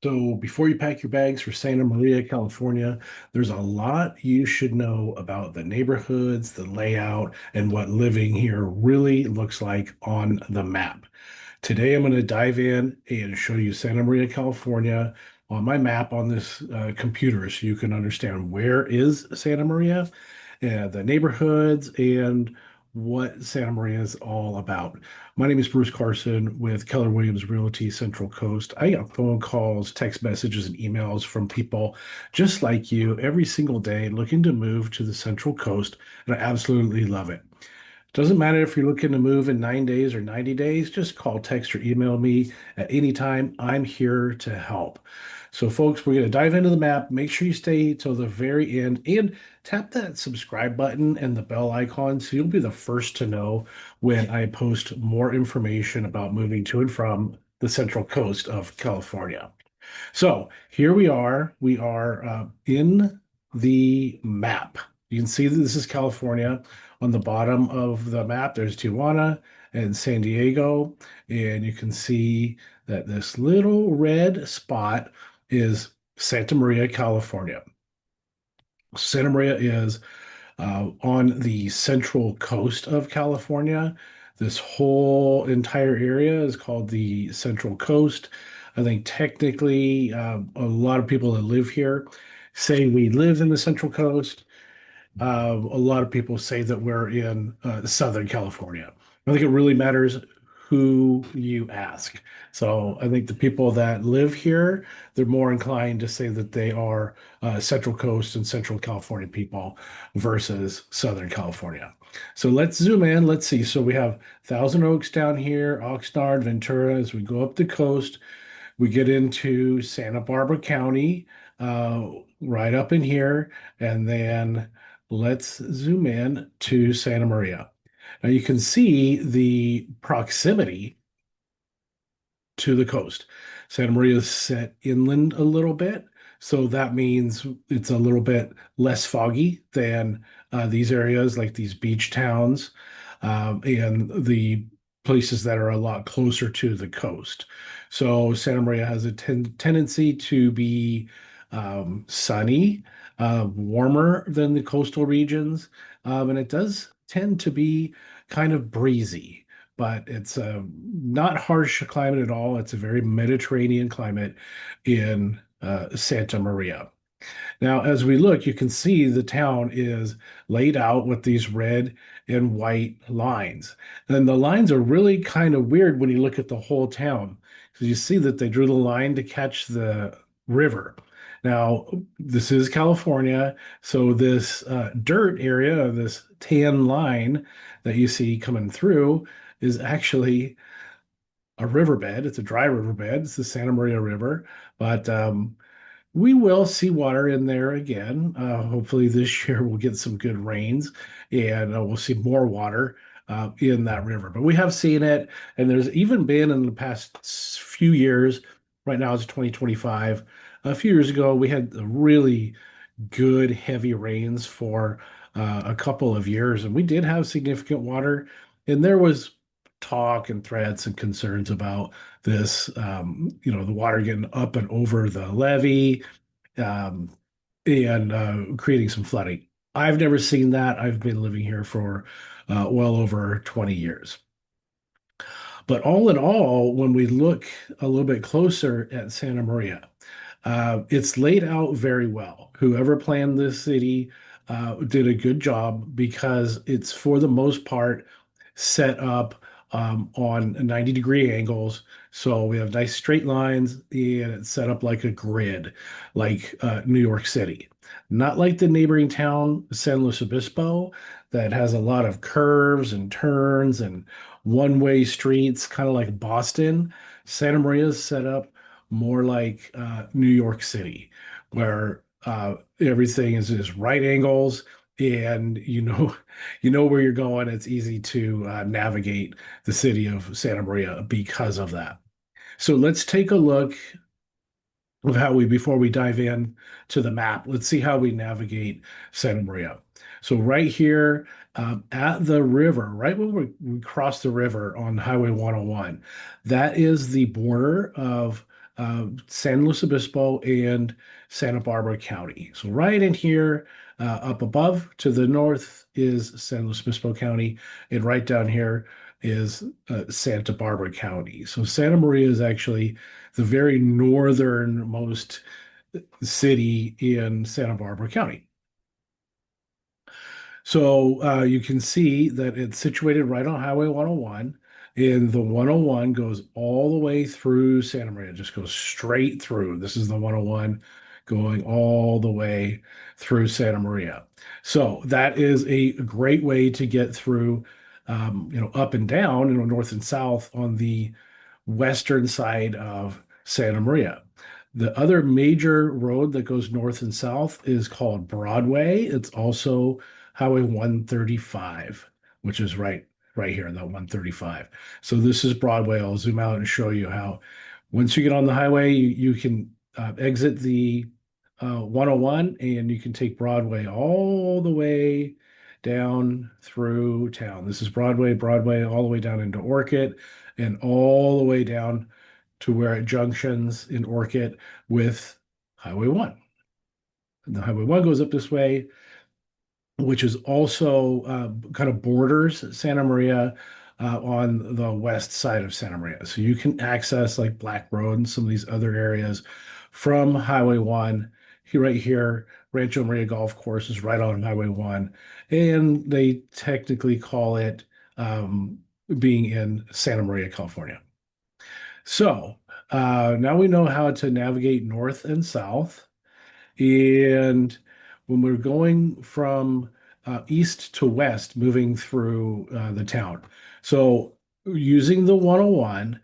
So before you pack your bags for Santa Maria, California, there's a lot you should know about the neighborhoods, the layout, and what living here really looks like on the map. Today, I'm going to dive in and show you Santa Maria, California on my map on this computer so you can understand where is Santa Maria, the neighborhoods, and what Santa Maria is all about. My name is Bruce Carson with Keller Williams Realty Central Coast. I get phone calls, text messages, and emails from people just like you every single day looking to move to the Central Coast, and I absolutely love it. Doesn't matter if you're looking to move in 9 days or 90 days, just call, text, or email me at any time. I'm here to help. So, folks, we're going to dive into the map. Make sure you stay till the very end and tap that subscribe button and the bell icon so you'll be the first to know when I post more information about moving to and from the Central Coast of California. So here we are. We are in the map. You can see that this is California. On the bottom of the map, there's Tijuana and San Diego. And you can see that this little red spot is Santa Maria, California. Santa Maria is on the central coast of California. This whole entire area is called the Central Coast. I think technically, a lot of people that live here say we live in the Central Coast. A lot of people say that we're in Southern California. I think it really matters who you ask. So I think the people that live here, they're more inclined to say that they are Central Coast and Central California people versus Southern California. So let's zoom in. Let's see. So we have Thousand Oaks down here, Oxnard, Ventura. As we go up the coast, we get into Santa Barbara County, right up in here, and then let's zoom in to Santa Maria. Now you can see the proximity to the coast. Santa Maria is set inland a little bit, so that means it's a little bit less foggy than these areas like these beach towns and the places that are a lot closer to the coast. So Santa Maria has a tendency to be sunny, warmer than the coastal regions, and it does tend to be kind of breezy, but it's a not harsh climate at all. It's a very Mediterranean climate in Santa Maria. Now, as we look, you can see the town is laid out with these red and white lines. And the lines are really kind of weird when you look at the whole town, because you see that they drew the line to catch the river. Now, this is California, so this dirt area, this tan line that you see coming through, is actually a riverbed. It's a dry riverbed. It's the Santa Maria River, but we will see water in there again. Hopefully, this year we'll get some good rains and we'll see more water in that river. But we have seen it, and there's even been in the past few years. Right now it's 2025. A few years ago, we had really good heavy rains for a couple of years, and we did have significant water. And there was talk and threats and concerns about this, the water getting up and over the levee um, and creating some flooding. I've never seen that. I've been living here for well over 20 years. But all in all, when we look a little bit closer at Santa Maria, it's laid out very well. Whoever planned this city did a good job because it's for the most part set up on 90-degree angles. So we have nice straight lines and it's set up like a grid, like New York City. Not like the neighboring town, San Luis Obispo, that has a lot of curves and turns and one-way streets, kind of like Boston. Santa Maria is set up more like New York City, where everything is right angles and you know where you're going. It's easy to navigate the city of Santa Maria because of that. So let's take a look of how we before we dive in to the map. Let's see how we navigate Santa Maria. So right here at the river, right when we cross the river on Highway 101, that is the border of San Luis Obispo and Santa Barbara County. So right in here, up above to the north is San Luis Obispo County, and right down here is Santa Barbara County. So Santa Maria is actually the very northernmost city in Santa Barbara County. So you can see that it's situated right on Highway 101, and the 101 goes all the way through Santa Maria, it just goes straight through. This is the 101 going all the way through Santa Maria. So that is a great way to get through, up and down, north and south on the western side of Santa Maria. The other major road that goes north and south is called Broadway. It's also Highway 135, which is right here, that 135. So this is Broadway. I'll zoom out and show you how once you get on the highway, you can exit the 101 and you can take Broadway all the way down through town. This is Broadway, Broadway, all the way down into Orcutt and all the way down to where it junctions in Orcutt with Highway 1. And the Highway 1 goes up this way, which is also kind of borders Santa Maria on the west side of Santa Maria. So you can access like Black Road and some of these other areas from Highway 1. Here, right here, Rancho Maria Golf Course is right on Highway 1. And they technically call it being in Santa Maria, California. So now we know how to navigate north and south. And when we're going from east to west, moving through the town. So using the 101,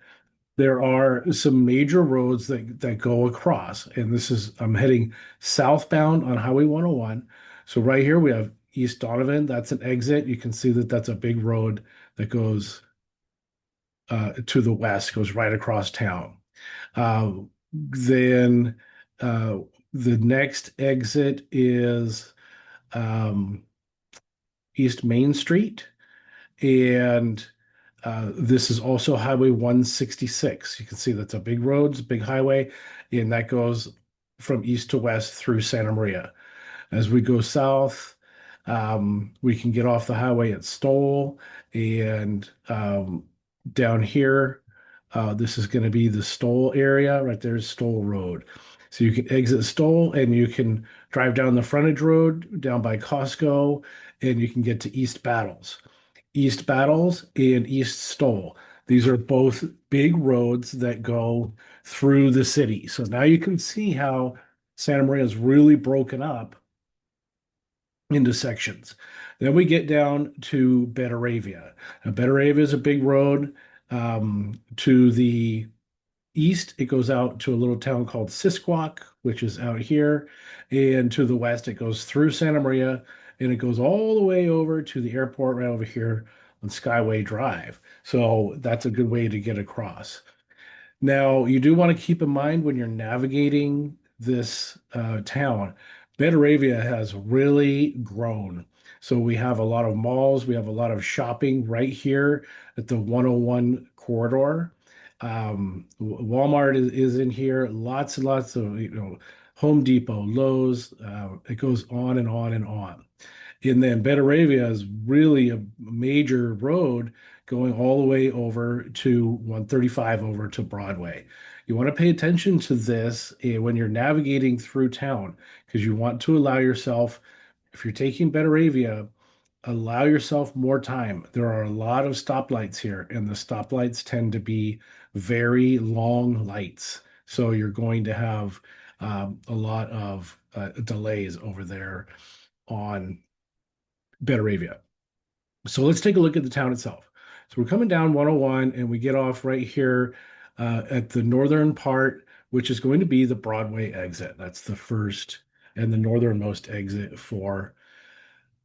there are some major roads that go across. And this is, I'm heading southbound on Highway 101. So right here we have East Donovan. That's an exit. You can see that that's a big road that goes to the west, goes right across town. Then the next exit is um, East Main Street, and this is also Highway 166. You can see that's a big road, it's a big highway, and that goes from east to west through Santa Maria. As we go south, we can get off the highway at Stowell, and down here, this is going to be the Stowell area. Right there's Stowell Road. So you can exit Stowell and you can drive down the frontage road down by Costco, and you can get to East Battles. East Battles and East Stowell. These are both big roads that go through the city. So now you can see how Santa Maria is really broken up into sections. Then we get down to Betaravia. Now, Betaravia is a big road. To the east, it goes out to a little town called Sisquoc, which is out here. And to the west, it goes through Santa Maria and it goes all the way over to the airport right over here on Skyway Drive. So that's a good way to get across. Now, you do want to keep in mind when you're navigating this town, Betaravia has really grown. So we have a lot of malls, we have a lot of shopping right here at the 101 corridor. Walmart is in here, lots and lots of, Home Depot, Lowe's, it goes on and on and on. And then Betaravia is really a major road going all the way over to 135 over to Broadway. You want to pay attention to this when you're navigating through town because you want to allow yourself, if you're taking Betaravia, allow yourself more time. There are a lot of stoplights here, and the stoplights tend to be very long lights. So you're going to have a lot of delays over there on Betaravia. So let's take a look at the town itself. So we're coming down 101 and we get off right here at the northern part, which is going to be the Broadway exit. That's the first and the northernmost exit for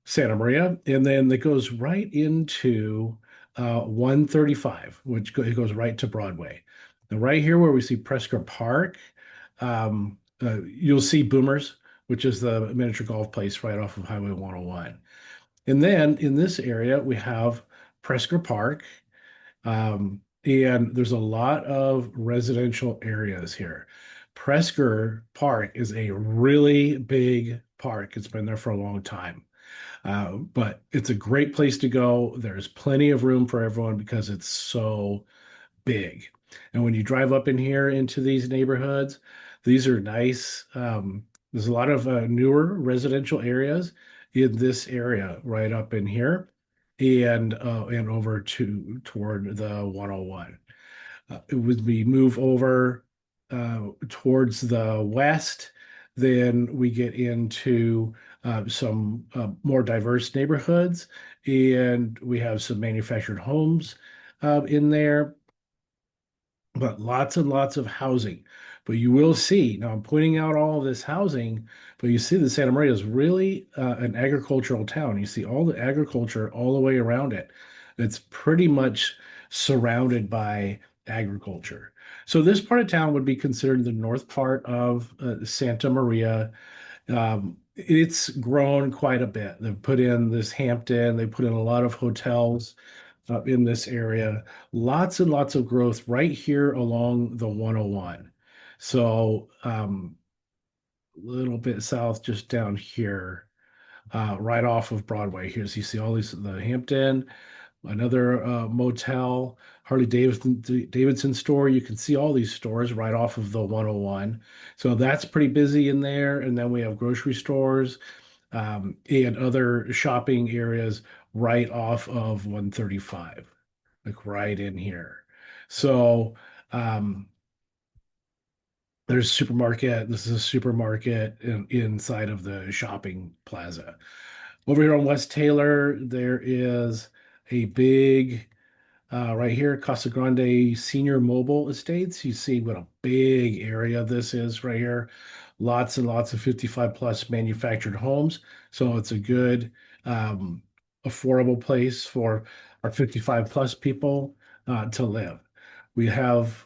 Santa Maria. And then it goes right into 135, which it goes right to Broadway. Now, right here where we see Presker Park, you'll see Boomers, which is the miniature golf place right off of Highway 101. And then in this area, we have Presker Park. and there's a lot of residential areas here. Presker Park is a really big park. It's been there for a long time. But it's a great place to go. There's plenty of room for everyone because it's so big. And when you drive up in here into these neighborhoods, these are nice. There's a lot of newer residential areas in this area right up in here and over to toward the 101. Would we move over towards the west, then we get into some more diverse neighborhoods, and we have some manufactured homes in there, but lots and lots of housing. But you will see, now I'm pointing out all of this housing, but you see that Santa Maria is really an agricultural town. You see all the agriculture all the way around it. It's pretty much surrounded by agriculture. So this part of town would be considered the north part of Santa Maria. It's grown quite a bit. They've put in this Hampton, they put in a lot of hotels up in this area. Lots and lots of growth right here along the 101. So a little bit south, just down here, right off of Broadway. Here's you see all these the Hampton, another motel, Davidson store. You can see all these stores right off of the 101. So that's pretty busy in there. And then we have grocery stores and other shopping areas right off of 135, like right in here. So there's a supermarket. This is a supermarket inside of the shopping plaza. Over here on West Taylor, there is a big right here, Casa Grande Senior Mobile Estates. You see what a big area this is right here. Lots and lots of 55 plus manufactured homes. So it's a good, um, affordable place for our 55 plus people to live. We have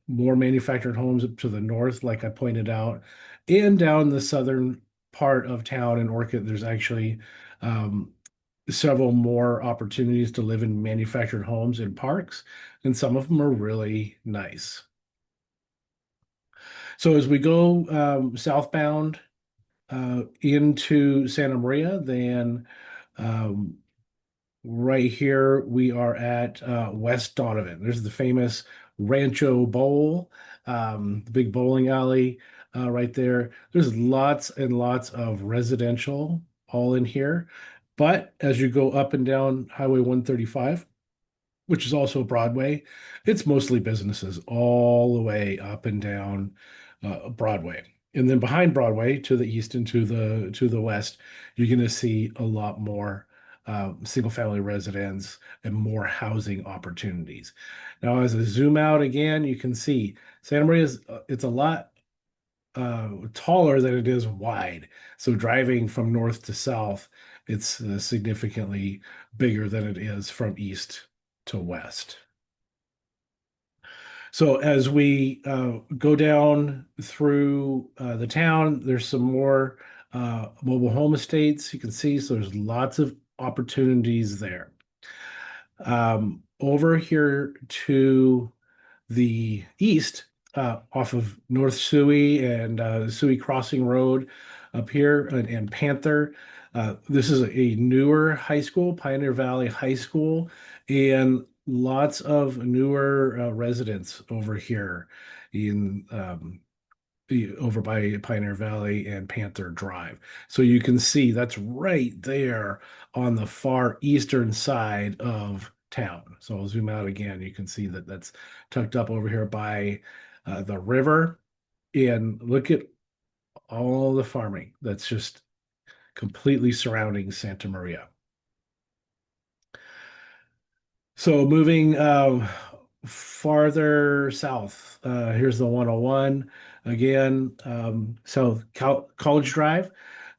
more manufactured homes up to the north, like I pointed out, and down the southern part of town in Orcutt, there's actually um, several more opportunities to live in manufactured homes and parks, and some of them are really nice. So as we go southbound into Santa Maria, then um, right here we are at West Donovan. There's the famous Rancho Bowl, the big bowling alley right there. There's lots and lots of residential all in here. But as you go up and down Highway 135, which is also Broadway, it's mostly businesses all the way up and down Broadway. And then behind Broadway to the east and to the west, you're going to see a lot more single family residence and more housing opportunities. Now, as I zoom out again, you can see Santa Maria is it's a lot taller than it is wide. So driving from north to south, it's significantly bigger than it is from east to west. So as we go down through the town, there's some more mobile home estates you can see. So there's lots of opportunities there. Over here to the east, off of North Suey and Suey Crossing Road up here and Panther. This is a newer high school, Pioneer Valley High School, and lots of newer residents over here in over by Pioneer Valley and Panther Drive. So you can see that's right there on the far eastern side of town. So I'll zoom out again. You can see that that's tucked up over here by the river. And look at all the farming that's just completely surrounding Santa Maria. So moving farther south, here's the 101 again, College Drive.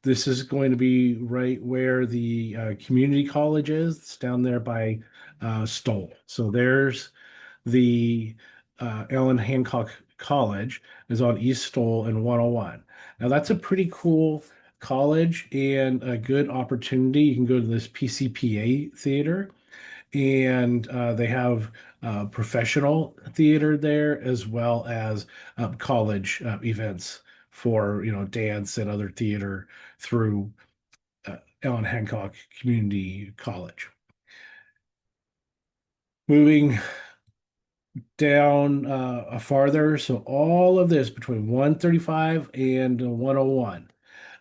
This is going to be right where the community college is. It's down there by Stowell. So there's the Ellen Hancock College is on East Stowell and 101. Now that's a pretty cool college and a good opportunity. You can go to this PCPA theater and they have professional theater there as well as college events for dance and other theater through on Hancock Community College. Moving down farther, so all of this between 135 and 101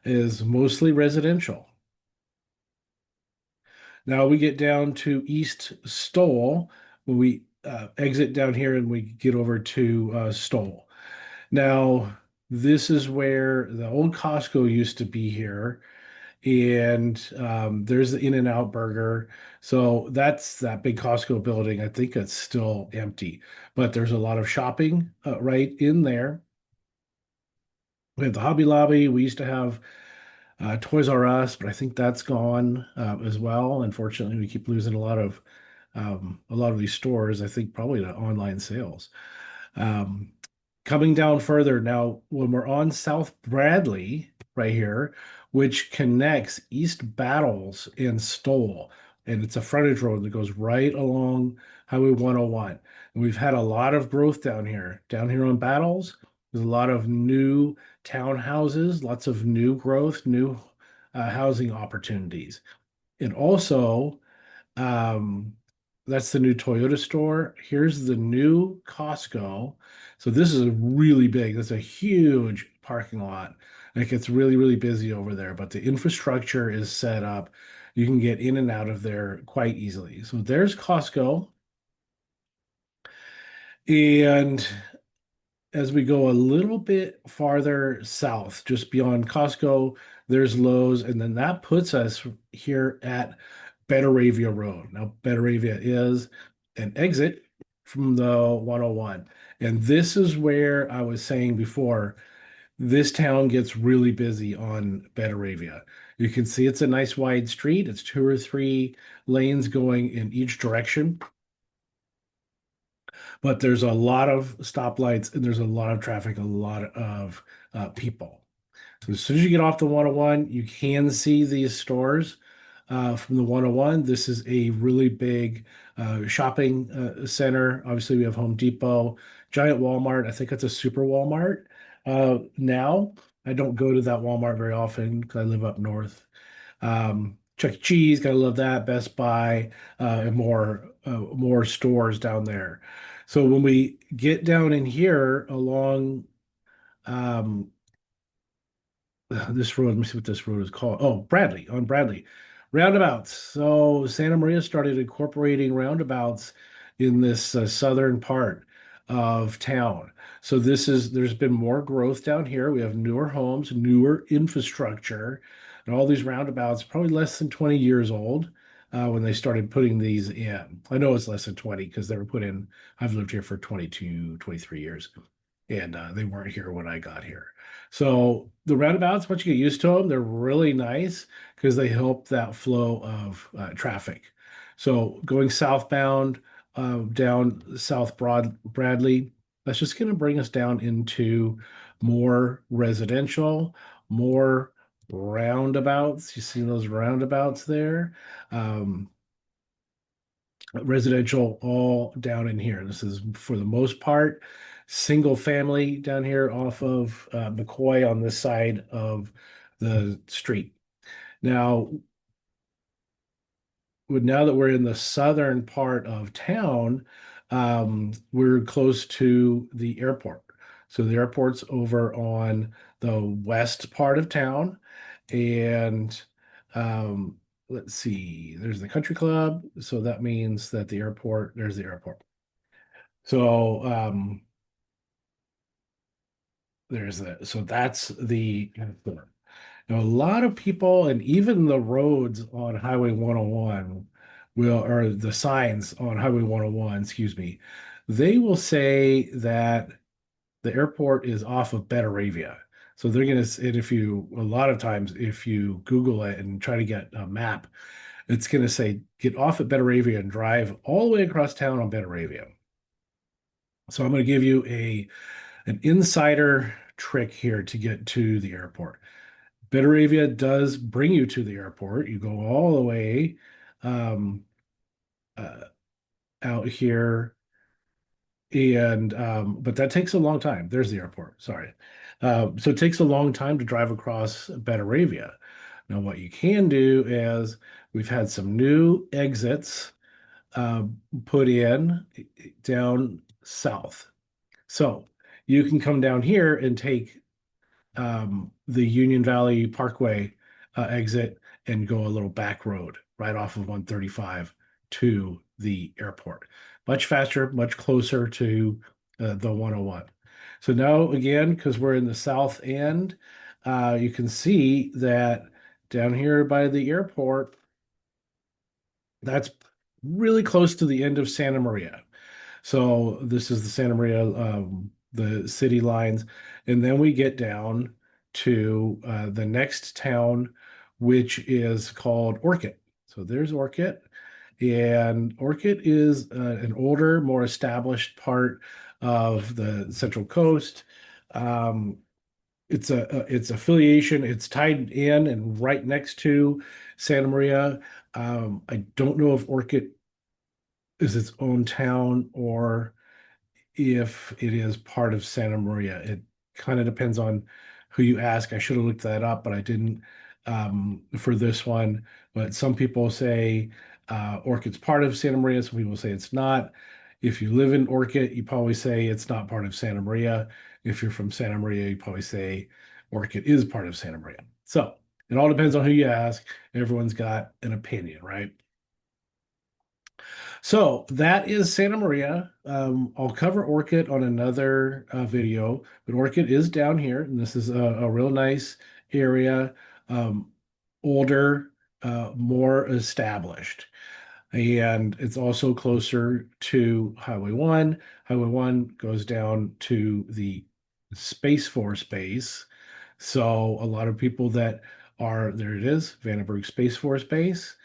is mostly residential. Now we get down to East Stowell when we exit down here and we get over to Stowell. Now, this is where the old Costco used to be here, and there's the In-N-Out Burger. So that's that big Costco building. I think it's still empty, but there's a lot of shopping right in there. We have the Hobby Lobby. We used to have Toys R Us, but I think that's gone as well. Unfortunately, we keep losing a lot of these stores. I think probably to online sales. Um, Coming down further now, when we're on South Bradley right here, which connects East Battles and Stowell, and it's a frontage road that goes right along Highway 101. And we've had a lot of growth down here. Down here on Battles, there's a lot of new townhouses, lots of new growth, new housing opportunities. And also, um, that's the new Toyota store. Here's the new Costco. So this is really big. That's a huge parking lot. And it gets really, really busy over there, but the infrastructure is set up. You can get in and out of there quite easily. So there's Costco. And as we go a little bit farther south, just beyond Costco, there's Lowe's, and then that puts us here at Betaravia Road. Now, Betaravia is an exit from the 101. And this is where I was saying before, this town gets really busy on Betaravia. You can see it's a nice wide street. It's two or three lanes going in each direction, but there's a lot of stoplights and there's a lot of traffic, a lot of people. So as soon as you get off the 101, you can see these stores from the 101. This is a really big shopping center. Obviously, we have Home Depot, giant Walmart. I think it's a super Walmart now. I don't go to that Walmart very often because I live up north. Chuck E. Cheese, gotta love that. Best Buy, and more stores down there. So when we get down in here along um, this road, let me see what this road is called. Oh, Bradley, on Bradley. Roundabouts. So Santa Maria started incorporating roundabouts in this southern part of town. So there's been more growth down here. We have newer homes, newer infrastructure, and all these roundabouts, probably less than 20 years old when they started putting these in. I know it's less than 20 because they were put in, I've lived here for 22, 23 years, and they weren't here when I got here. So the roundabouts, once you get used to them, they're really nice because they help that flow of traffic. So going southbound down Bradley, that's just going to bring us down into more residential, more roundabouts. You see those roundabouts there? Um, Residential all down in here. This is for the most part single family down here off of McCoy on this side of the street. Now, now that we're in the southern part of town, we're close to the airport. So the airport's over on the west part of town, and um, let's see, there's the country club. So that means that there's the airport. So so that's the airport. Now, a lot of people and even the roads on Highway 101 or the signs on Highway 101, excuse me, they will say that the airport is off of Betaravia. So they're going to, and if you, a lot of times, if you Google it and try to get a map, it's going to say get off at Betaravia and drive all the way across town on Betaravia. So I'm going to give you an insider trick here to get to the airport. Betaravia does bring you to the airport. You go all the way um, uh, out here, and but that takes a long time. There's the airport. Sorry. So it takes a long time to drive across Betaravia. Now, what you can do is we've had some new exits uh, put in down south. So you can come down here and take the Union Valley Parkway exit and go a little back road right off of 135 to the airport. Much faster, much closer to the 101. So now, again, because we're in the south end, you can see that down here by the airport, that's really close to the end of Santa Maria. So this is the Santa Maria, the city lines, and then we get down to the next town, which is called Orcutt. So there's Orcutt, and Orcutt is an older, more established part of the Central Coast. Um, its affiliation. It's tied in and right next to Santa Maria. I don't know if Orcutt is its own town or if it is part of Santa Maria. It kind of depends on who you ask. I should have looked that up, but I didn't for this one. But some people say Orcutt's part of Santa Maria. Some people say it's not. If you live in Orcutt, you probably say it's not part of Santa Maria. If you're from Santa Maria, you probably say Orcutt is part of Santa Maria. So it all depends on who you ask. Everyone's got an opinion, right? So that is Santa Maria. I'll cover Orchid on another video, but Orchid is down here, and this is a real nice area, um, older, more established. And it's also closer to Highway 1. Highway 1 goes down to the Space Force base. So a lot of people that are, there it is, Vandenberg Space Force Base.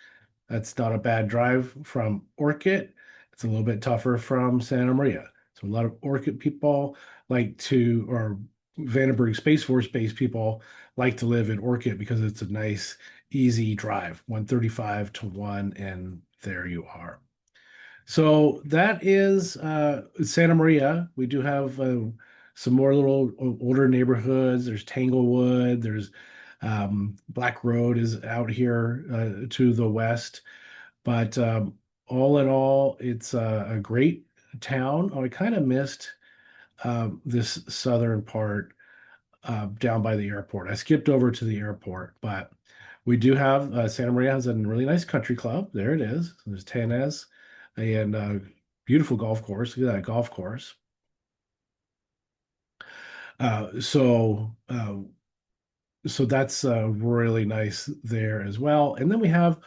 That's not a bad drive from Orchid. It's a little bit tougher from Santa Maria. So a lot of Orchid people like to, or Vandenberg Space Force Base people like to live in Orchid because it's a nice, easy drive, 135 to 1, and there you are. So that is Santa Maria. We do have some more little older neighborhoods. There's Tanglewood. There's Black Road is out here to the west. But all in all, it's a great town. Oh, I kind of missed this southern part down by the airport. I skipped over to the airport, but we do have Santa Maria has a really nice country club. There it is. So there's tennis and beautiful golf course. Look at that golf course. Uh, so uh, so that's really nice there as well. And then we have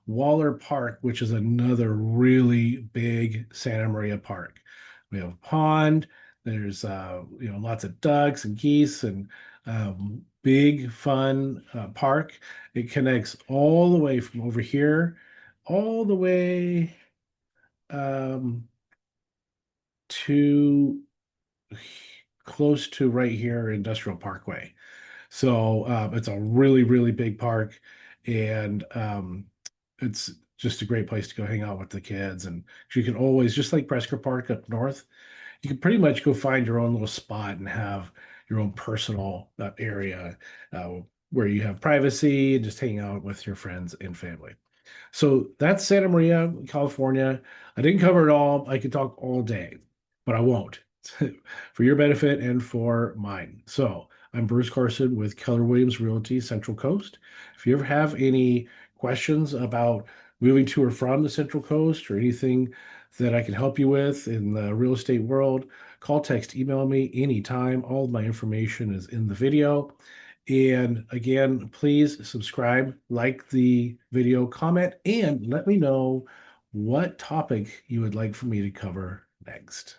Waller Park, which is another really big Santa Maria park. We have a pond. There's lots of ducks and geese and big fun park. It connects all the way from over here, all the way um, to close to right here, Industrial Parkway. So it's a really, really big park, and it's just a great place to go hang out with the kids. And you can always, just like Presker Park up north, you can pretty much go find your own little spot and have your own personal area uh, where you have privacy and just hang out with your friends and family. So that's Santa Maria, California. I didn't cover it all. I could talk all day, but I won't for your benefit and for mine. So I'm Bruce Carson with Keller Williams Realty Central Coast. If you ever have any questions about moving to or from the Central Coast or anything that I can help you with in the real estate world, call, text, email me anytime. All of my information is in the video. And again, please subscribe, like the video, comment, and let me know what topic you would like for me to cover next.